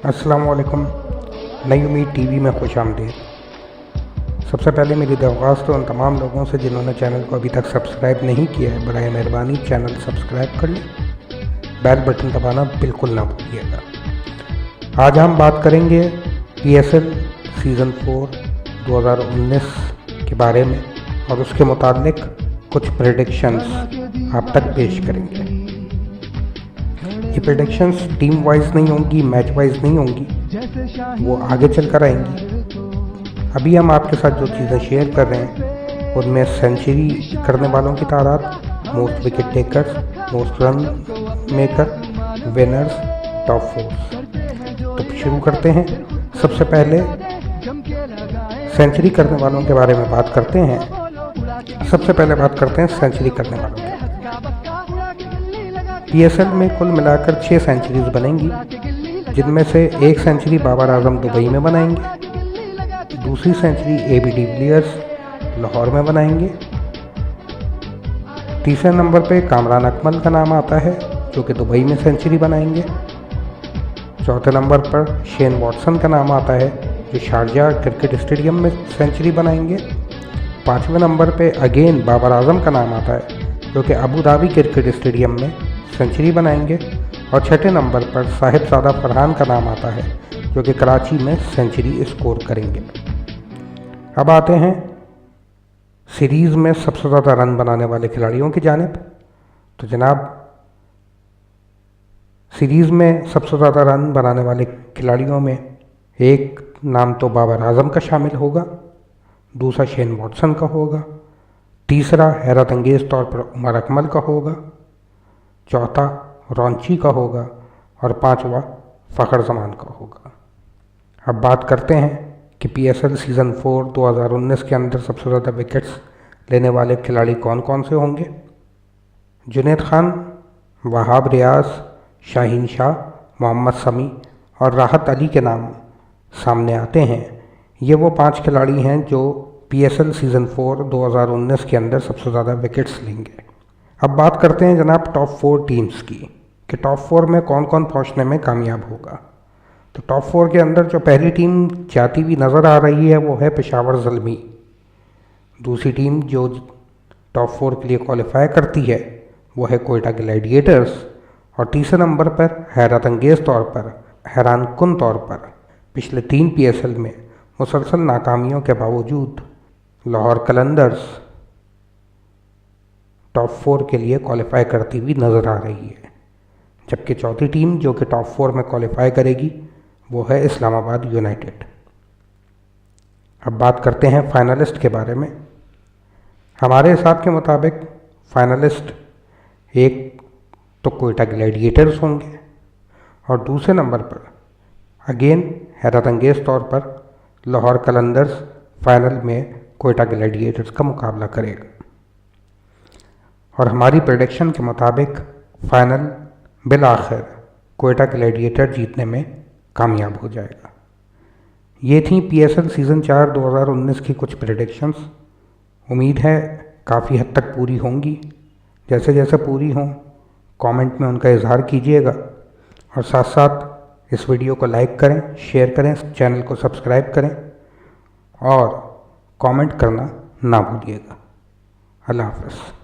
अस्सलामुअलैकुम। नई उम्मीद टीवी में खुश आमदीद। सबसे पहले मेरी दरख्वास्त उन तमाम लोगों से जिन्होंने चैनल को अभी तक सब्सक्राइब नहीं किया है, बराए मेहरबानी चैनल सब्सक्राइब कर लें, बेल बटन दबाना बिल्कुल ना भूलिएगा। आज हम बात करेंगे PSL सीज़न 4 2019 के बारे में और उसके मुतालिक कुछ प्रेडिक्शंस आप तक पेश करेंगे। ये प्रेडिक्शंस टीम वाइज नहीं होंगी, मैच वाइज नहीं होंगी, वो आगे चल कर आएंगी। अभी हम आपके साथ जो चीज़ें शेयर कर रहे हैं उनमें सेंचुरी करने वालों की तादाद, most wicket takers, most run maker, winners, top 4। तो शुरू करते हैं। सबसे पहले सेंचुरी करने वालों के बारे में बात करते हैं। सबसे पहले बात करते हैं सेंचुरी करने वालों की। PSL में कुल मिलाकर 6 सेंचुरीज बनेंगी, जिनमें से एक सेंचुरी बाबर आजम दुबई में बनाएंगे, दूसरी सेंचुरी AB डिविलियर्स लाहौर में बनाएंगे, तीसरे नंबर पे कामरान अकमल का नाम आता है जो कि दुबई में सेंचुरी बनाएंगे, चौथे नंबर पर शेन वॉटसन का नाम आता है जो शारजाह क्रिकेट स्टेडियम में सेंचुरी बनाएंगे, पाँचवें नंबर पे अगेन बाबर आजम का नाम आता है जो कि अबू धाबी क्रिकेट स्टेडियम में सेंचुरी बनाएंगे, और छठे नंबर पर साहिबजादा फरहान का नाम आता है जो कि कराची में सेंचुरी स्कोर करेंगे। अब आते हैं सीरीज़ में सबसे ज़्यादा रन बनाने वाले खिलाड़ियों की जानिब। तो जनाब, सीरीज़ में सबसे ज़्यादा रन बनाने वाले खिलाड़ियों में एक नाम तो बाबर आजम का शामिल होगा, दूसरा शेन वॉटसन का होगा, तीसरा हैरत अंगेज़ तौर पर उमर अकमल का होगा, चौथा रॉन्ची का होगा और पांचवा फ़खर जमान का होगा। अब बात करते हैं कि PSL सीज़न 4 2019 के अंदर सबसे ज़्यादा विकेट्स लेने वाले खिलाड़ी कौन कौन से होंगे। जुनैद खान, वहाब रियाज, शाहीन शाह, मोहम्मद शमी और राहत अली के नाम सामने आते हैं। ये वो 5 खिलाड़ी हैं जो PSL सीज़न 4 2019 के अंदर सबसे ज़्यादा विकेट्स लेंगे। अब बात करते हैं जनाब टॉप 4 टीम्स की कि टॉप 4 में कौन कौन पहुंचने में कामयाब होगा। तो टॉप 4 के अंदर जो पहली टीम जाती हुई नज़र आ रही है वो है पेशावर ज़ल्मी। दूसरी टीम जो टॉप 4 के लिए क्वालिफाई करती है वो है कोयटा ग्लैडिएटर्स, और तीसरे नंबर पर हैरत अंगेज़ तौर पर, हैरानकुन तौर पर पिछले 3 PSL में मुसलसल नाकामियों के बावजूद लाहौर कलंदर्स टॉप 4 के लिए क्वालिफाई करती हुई नज़र आ रही है। जबकि चौथी टीम जो कि टॉप 4 में क्वालिफाई करेगी वो है इस्लामाबाद यूनाइटेड। अब बात करते हैं फाइनलिस्ट के बारे में। हमारे हिसाब के मुताबिक फाइनलिस्ट एक तो कोयटा ग्लैडिएटर्स होंगे और दूसरे नंबर पर अगेन हैरत अंगेज़ तौर पर लाहौर कलंदर्स फाइनल में कोयटा ग्लैडिएटर्स का मुकाबला करेगा। और हमारी प्रेडिक्शन के मुताबिक फाइनल बिल आखिर कोयटा ग्लैडिएटर जीतने में कामयाब हो जाएगा। ये थी PSL सीज़न 4 2019 की कुछ प्रेडिक्शंस। उम्मीद है काफ़ी हद तक पूरी होंगी। जैसे जैसे पूरी हों कमेंट में उनका इजहार कीजिएगा, और साथ साथ इस वीडियो को लाइक करें, शेयर करें, चैनल को सब्सक्राइब करें और कमेंट करना ना भूलिएगा। अल्लाह हाफ़िज़।